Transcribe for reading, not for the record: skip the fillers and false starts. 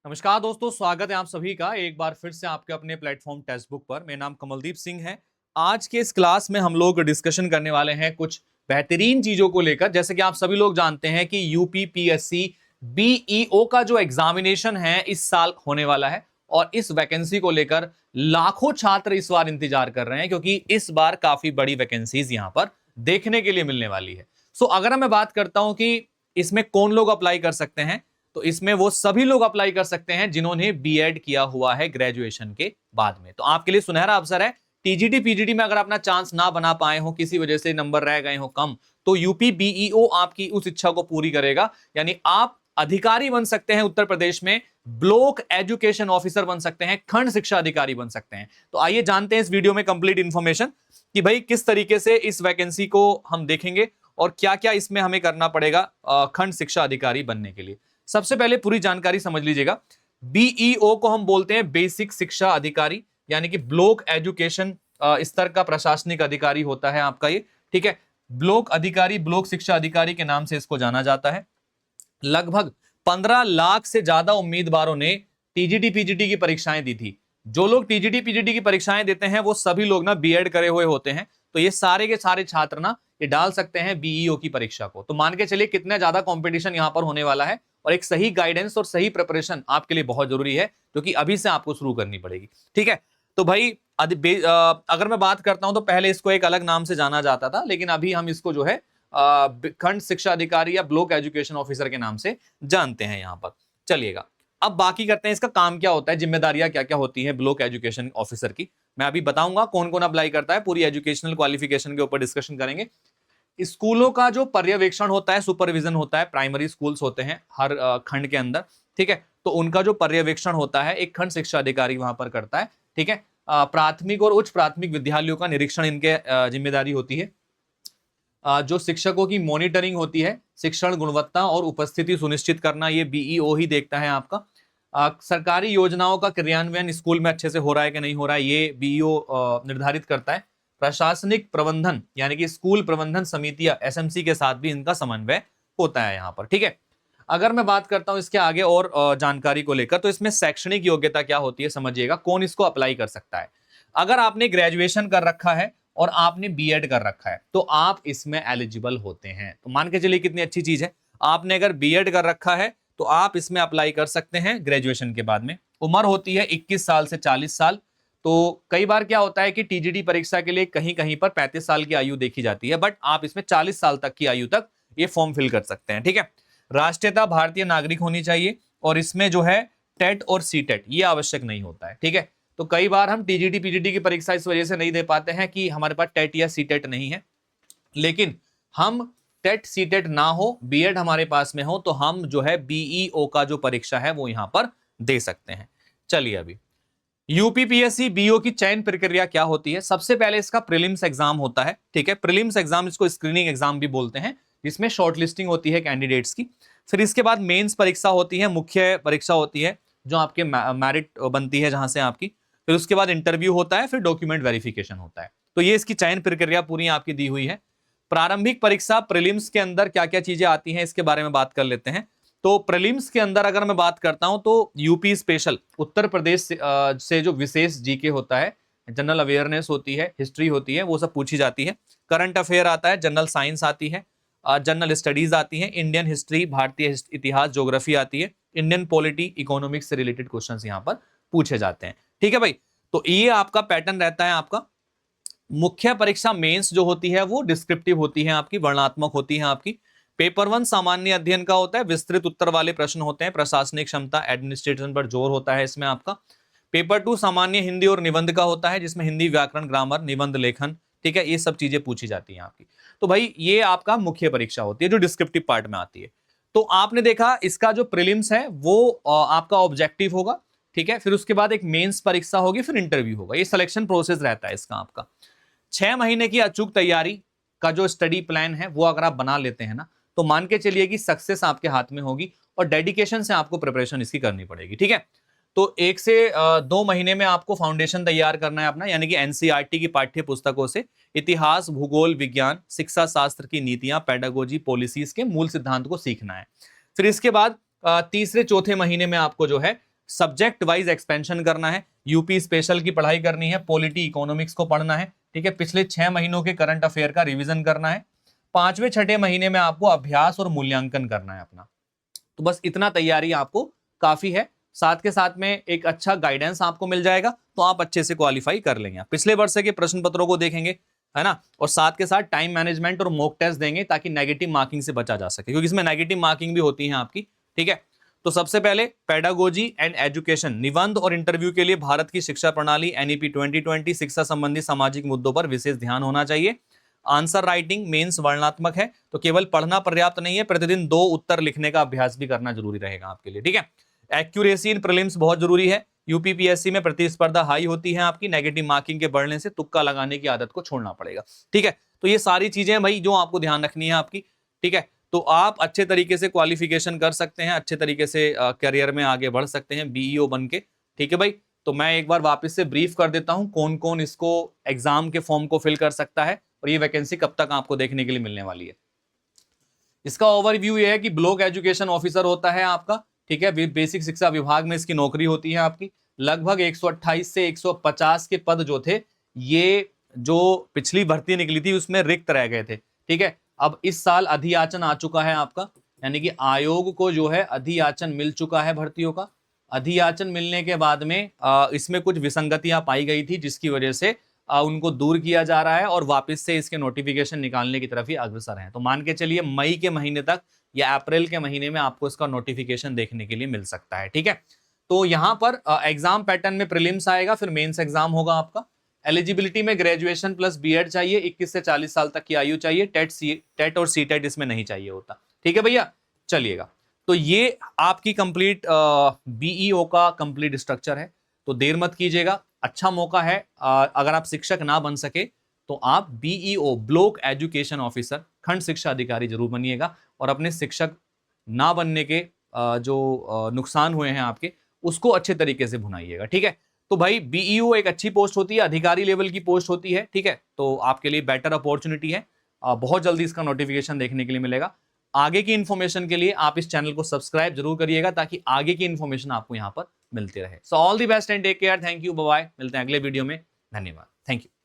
नमस्कार दोस्तों, स्वागत है आप सभी का एक बार फिर से आपके अपने प्लेटफॉर्म टेक्स्ट बुक पर। मेरा नाम कमलदीप सिंह है। आज के इस क्लास में हम लोग डिस्कशन करने वाले हैं कुछ बेहतरीन चीजों को लेकर। जैसे कि आप सभी लोग जानते हैं कि यूपीपीएससी बीईओ का जो एग्जामिनेशन है इस साल होने वाला है और इस वैकेंसी को लेकर लाखों छात्र इस बार इंतजार कर रहे हैं, क्योंकि इस बार काफी बड़ी वैकेंसीज यहां पर देखने के लिए मिलने वाली है। अगर मैं बात करता हूं कि इसमें कौन लोग अप्लाई कर सकते हैं, तो इसमें वो सभी लोग अप्लाई कर सकते हैं जिन्होंने बीएड किया हुआ है ग्रेजुएशन के बाद में। तो आपके लिए सुनहरा अवसर है। टीजीटी पीजीटी में अगर अपना चांस ना बना पाए हो, किसी वजह से नंबर रह गए हो कम, तो यूपी बीईओ आपकी उस इच्छा को पूरी करेगा। यानी आप अधिकारी बन सकते हैं उत्तर प्रदेश में, ब्लॉक एजुकेशन ऑफिसर बन सकते हैं, खंड शिक्षा अधिकारी बन सकते हैं। तो आइए जानते हैं इस वीडियो में कंप्लीट इंफॉर्मेशन कि भाई किस तरीके से इस वैकेंसी को हम देखेंगे और क्या क्या इसमें हमें करना पड़ेगा खंड शिक्षा अधिकारी बनने के लिए। सबसे पहले पूरी जानकारी समझ लीजिएगा। बीईओ को हम बोलते हैं बेसिक शिक्षा अधिकारी, यानी कि ब्लॉक एजुकेशन स्तर का प्रशासनिक अधिकारी होता है आपका ये। ठीक है, ब्लॉक अधिकारी, ब्लॉक शिक्षा अधिकारी के नाम से इसको जाना जाता है। लगभग 15 लाख से ज्यादा उम्मीदवारों ने टीजीटी पीजीटी की परीक्षाएं दी थी। जो लोग टीजीटी पीजीटी की परीक्षाएं देते हैं वो सभी लोग ना बीएड करे हुए होते हैं। तो ये सारे के सारे छात्र ना ये डाल सकते हैं बीईओ की परीक्षा को। तो मान के चलिए कितना ज्यादा कंपटीशन यहां पर होने वाला है, और एक सही गाइडेंस और सही प्रिपरेशन आपके लिए बहुत जरूरी है, जो कि अभी से आपको शुरू करनी पड़ेगी। ठीक है, तो भाई अगर मैं बात करता हूं तो पहले इसको एक अलग नाम से जाना जाता था, लेकिन अभी हम इसको जो है खंड शिक्षा अधिकारी या ब्लॉक एजुकेशन ऑफिसर के नाम से जानते हैं यहां पर। चलिएगा, अब बाकी करते हैं इसका काम क्या होता है, जिम्मेदारियां क्या क्या होती हैं ब्लॉक एजुकेशन ऑफिसर की। मैं अभी बताऊंगा कौन कौन अप्लाई करता है, पूरी एजुकेशनल क्वालिफिकेशन के ऊपर डिस्कशन करेंगे। स्कूलों का जो पर्यवेक्षण होता है, सुपरविजन होता है, प्राइमरी स्कूल्स होते हैं हर खंड के अंदर। ठीक है, तो उनका जो पर्यवेक्षण होता है एक खंड शिक्षा अधिकारी वहां पर करता है। ठीक है, प्राथमिक और उच्च प्राथमिक विद्यालयों का निरीक्षण इनके जिम्मेदारी होती है। जो शिक्षकों की मॉनिटरिंग होती है, शिक्षण गुणवत्ता और उपस्थिति सुनिश्चित करना, ये बीईओ ही देखता है आपका। सरकारी योजनाओं का क्रियान्वयन स्कूल में अच्छे से हो रहा है कि नहीं हो रहा है, ये बीईओ निर्धारित करता है। प्रशासनिक प्रबंधन, यानी कि स्कूल प्रबंधन समितियां एसएमसी के साथ भी इनका समन्वय होता है यहाँ पर। ठीक है, अगर मैं बात करता हूं इसके आगे और जानकारी को लेकर, तो इसमें शैक्षणिक योग्यता क्या होती है समझिएगा, कौन इसको अप्लाई कर सकता है। अगर आपने ग्रेजुएशन कर रखा है और आपने बीएड कर रखा है तो आप इसमें एलिजिबल होते हैं। तो मान के चलिए कितनी अच्छी चीज है, आपने अगर बीएड कर रखा है तो आप इसमें अप्लाई कर सकते हैं ग्रेजुएशन के बाद में। उम्र होती है 21 साल से 40 साल। तो कई बार क्या होता है कि टीजीटी परीक्षा के लिए कहीं कहीं पर 35 साल की आयु देखी जाती है, बट आप इसमें 40 साल तक की आयु तक ये फॉर्म फिल कर सकते हैं। ठीक है, राष्ट्रीयता भारतीय नागरिक होनी चाहिए, और इसमें जो है टेट और सीटेट ये आवश्यक नहीं होता है। ठीक है, तो कई बार हम टीजीटी पीजीटी की परीक्षा इस वजह से नहीं दे पाते हैं कि हमारे पास टेट या सीटेट नहीं है, लेकिन हम टेट सीटेट ना हो, बीएड हमारे पास में हो, तो हम जो है बीईओ का जो परीक्षा है वो यहां पर दे सकते हैं। चलिए, अभी यूपीपीएससी बीओ की चयन प्रक्रिया क्या होती है। सबसे पहले इसका प्रीलिम्स एग्जाम होता है। ठीक है, प्रीलिम्स एग्जाम, इसको स्क्रीनिंग एग्जाम भी बोलते हैं, जिसमें शॉर्टलिस्टिंग होती है कैंडिडेट्स की। फिर इसके बाद मेंस परीक्षा होती है, मुख्य परीक्षा होती है जो आपके मेरिट बनती है जहां से आपकी। फिर उसके बाद इंटरव्यू होता है, फिर डॉक्यूमेंट वेरिफिकेशन होता है। तो ये इसकी चयन प्रक्रिया पूरी आपकी दी हुई है। प्रारंभिक परीक्षा प्रीलिम्स के अंदर क्या क्या चीजें आती हैं इसके बारे में बात कर लेते हैं। तो प्रीलिम्स के अंदर अगर मैं बात करता हूं तो यूपी स्पेशल, उत्तर प्रदेश से जो विशेष जीके होता है, जनरल अवेयरनेस होती है, हिस्ट्री होती है, वो सब पूछी जाती है। करंट अफेयर आता है, जनरल साइंस आती है, जनरल स्टडीज आती है, इंडियन हिस्ट्री, भारतीय इतिहास, ज्योग्राफी आती है, इंडियन पॉलिटी, इकोनॉमिक्स से रिलेटेड क्वेश्चंस यहाँ पर पूछे जाते हैं। ठीक है भाई, तो ये आपका पैटर्न रहता है आपका। मुख्य परीक्षा मेंस जो होती है वो डिस्क्रिप्टिव होती है आपकी, वर्णनात्मक होती है आपकी। पेपर 1 सामान्य अध्ययन का होता है, विस्तृत उत्तर वाले प्रश्न होते हैं, प्रशासनिक क्षमता, एडमिनिस्ट्रेशन पर जोर होता है इसमें आपका। पेपर 2 सामान्य हिंदी और निबंध का होता है, जिसमें हिंदी व्याकरण, ग्रामर, निबंध लेखन, ठीक है, ये सब चीजें पूछी जाती हैं आपकी। तो भाई ये आपका मुख्य परीक्षा होती है जो डिस्क्रिप्टिव पार्ट में आती है। तो आपने देखा इसका जो प्रीलिम्स है वो आपका ऑब्जेक्टिव होगा। ठीक है, फिर उसके बाद एक मेंस परीक्षा होगी, फिर इंटरव्यू होगा। ये सिलेक्शन प्रोसेस रहता है इसका आपका। 6 महीने की अचूक तैयारी का जो स्टडी प्लान है वो अगर आप बना लेते हैं ना, तो मान के चलिए कि सक्सेस आपके हाथ में होगी, और डेडिकेशन से आपको प्रिपरेशन इसकी करनी पड़ेगी। ठीक है, तो 1 से 2 महीने में आपको फाउंडेशन तैयार करना है अपना, यानी कि एनसीईआरटी की पाठ्य पुस्तकों से इतिहास, भूगोल, विज्ञान, शिक्षा शास्त्र की नीतियां, पेडागोजी, पॉलिसीज के मूल सिद्धांत को सीखना है। फिर इसके बाद तीसरे चौथे महीने में आपको जो है सब्जेक्ट वाइज एक्सपेंशन करना है, यूपी स्पेशल की पढ़ाई करनी है, पॉलिटी इकोनॉमिक्स को पढ़ना है, ठीक है, पिछले 6 महीनों के करंट अफेयर का रिवीजन करना है, 5वें 6ठे महीने में आपको अभ्यास और मूल्यांकन करना है अपना। तो बस इतना तैयारी आपको काफी है, साथ के साथ में एक अच्छा गाइडेंस आपको मिल जाएगा, तो आप अच्छे से क्वालिफाई कर लेंगे। पिछले वर्ष के प्रश्न पत्रों को देखेंगे, है ना, और साथ के साथ टाइम मैनेजमेंट और मॉक टेस्ट देंगे ताकि नेगेटिव मार्किंग से बचा जा सके, क्योंकि इसमें नेगेटिव मार्किंग भी होती है आपकी, ठीक है। तो सबसे पहले पेडागोजी एंड एजुकेशन, निबंध और इंटरव्यू के लिए भारत की शिक्षा प्रणाली एनईपी 2020 शिक्षा संबंधी सामाजिक मुद्दों पर विशेष ध्यान होना चाहिए। आंसर राइटिंग मेंस वर्णनात्मक है, तो केवल पढ़ना पर्याप्त नहीं है, प्रतिदिन 2 उत्तर लिखने का अभ्यास भी करना जरूरी रहेगा आपके लिए, ठीक है। एक्यूरेसी इन प्रीलिम्स बहुत जरूरी है, यूपीपीएससी में प्रतिस्पर्धा हाई होती है आपकी, नेगेटिव मार्किंग के बढ़ने से तुक्का लगाने की आदत को छोड़ना पड़ेगा, ठीक है। तो ये सारी चीजें भाई जो आपको ध्यान रखनी है आपकी, ठीक है। तो आप अच्छे तरीके से क्वालिफिकेशन कर सकते हैं, अच्छे तरीके से करियर में आगे बढ़ सकते हैं बीईओ बन के, ठीक है भाई। तो मैं एक बार वापस से ब्रीफ कर देता हूं कौन कौन इसको एग्जाम के फॉर्म को फिल कर सकता है और ये वैकेंसी कब तक आपको देखने के लिए मिलने वाली है। इसका ओवरव्यू ये है कि ब्लॉक एजुकेशन ऑफिसर होता है आपका, ठीक है, बेसिक शिक्षा विभाग में इसकी नौकरी होती है आपकी। लगभग 128 से 150 के पद जो थे, ये जो पिछली भर्ती निकली थी उसमें रिक्त रह गए थे, ठीक है। अब इस साल अधियाचन आ चुका है आपका, यानी कि आयोग को जो है अधियाचन मिल चुका है भर्तियों का। अधियाचन मिलने के बाद में इसमें कुछ विसंगतियां पाई गई थी, जिसकी वजह से उनको दूर किया जा रहा है और वापस से इसके नोटिफिकेशन निकालने की तरफ ही अग्रसर है। तो मान के चलिए मई के महीने तक या अप्रैल के महीने में आपको इसका नोटिफिकेशन देखने के लिए मिल सकता है, ठीक है। तो यहां पर एग्जाम पैटर्न में प्रीलिम्स आएगा, फिर मेंस एग्जाम होगा आपका। एलिजिबिलिटी में ग्रेजुएशन प्लस बीएड चाहिए, 21 से 40 साल तक की आयु चाहिए, टेट और सीटेट इसमें नहीं चाहिए होता, ठीक है भैया। चलिएगा, तो ये आपकी कंप्लीट बीईओ का कंप्लीट स्ट्रक्चर है, तो देर मत कीजिएगा, अच्छा मौका है। अगर आप शिक्षक ना बन सके तो आप बीईओ ब्लॉक एजुकेशन ऑफिसर खंड शिक्षा अधिकारी जरूर बनिएगा और अपने शिक्षक ना बनने के जो नुकसान हुए हैं आपके, उसको अच्छे तरीके से भुनाइएगा, ठीक है। तो भाई बीईओ एक अच्छी पोस्ट होती है, अधिकारी लेवल की पोस्ट होती है, ठीक है। तो आपके लिए बेटर अपॉर्चुनिटी है, बहुत जल्दी इसका नोटिफिकेशन देखने के लिए मिलेगा। आगे की इंफॉर्मेशन के लिए आप इस चैनल को सब्सक्राइब जरूर करिएगा ताकि आगे की इंफॉर्मेशन आपको यहां पर मिलती रहे। So all the best and take care, thank you, bye bye, मिलते हैं अगले वीडियो में, धन्यवाद, थैंक यू।